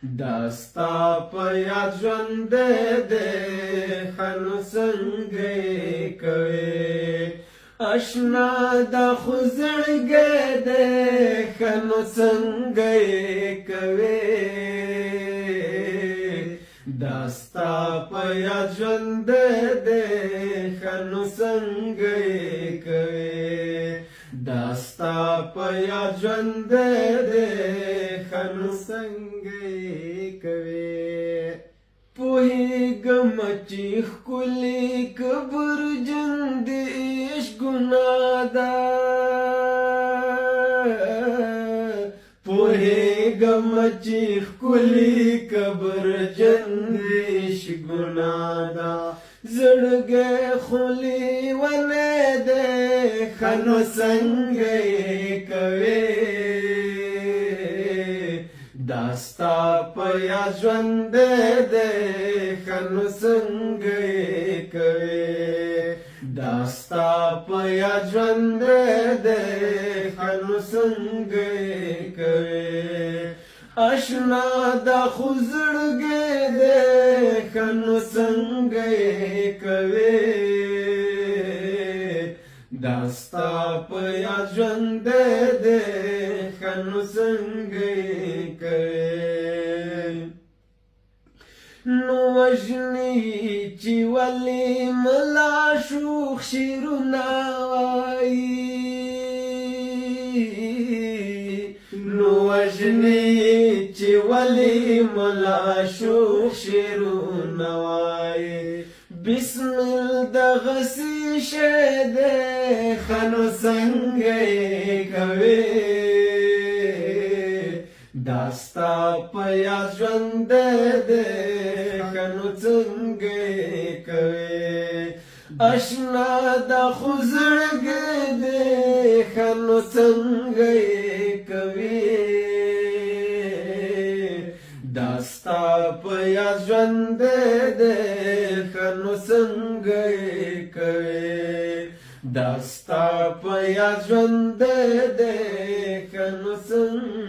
داستا په یاد ژوند دی خنو څنګه یې کوې اشنا دا خو زړګی دی خنو څنګه یې کوې داستا په یاد ژوند دی خنو څنګه یې کوې داستا په یاد ژوند دی خنو څنګه یې کوې پوهېږم چې ښکلي کبرجن د عشق ګناه ده پوهېږم چې ښکلي کبرجن د عشق ګناه ده زړګی خو لیونی دی ښه نو څنګه یې کوې داستا په یاد ژوند دی ښه نو څنګه یې کوې داستا په یاد ژوند دی ښه نو څنګه یې کوې اشنا دا خو زړګی دی ښه نو څنګه یې کوې داستا په یاد ژوند دی ښه نو څنګه یې کوې نو وژنې چې ولې ملا شوخ شعرونه وایي نو وژنې چې ولې ملا شوخ شعرونه وایي بسمل دغسې شی دی ښه نو څنګه یې کوې داستا په یاد ژوند دی ښه نو څنګه یې کوې اشنا دا خو زړګی دی ښه نو څنګه یې کوې داستا په یاد ژوند دی ښه نو څنګه یې کوې داستا په یاد ژوند دی ښه نو څنګه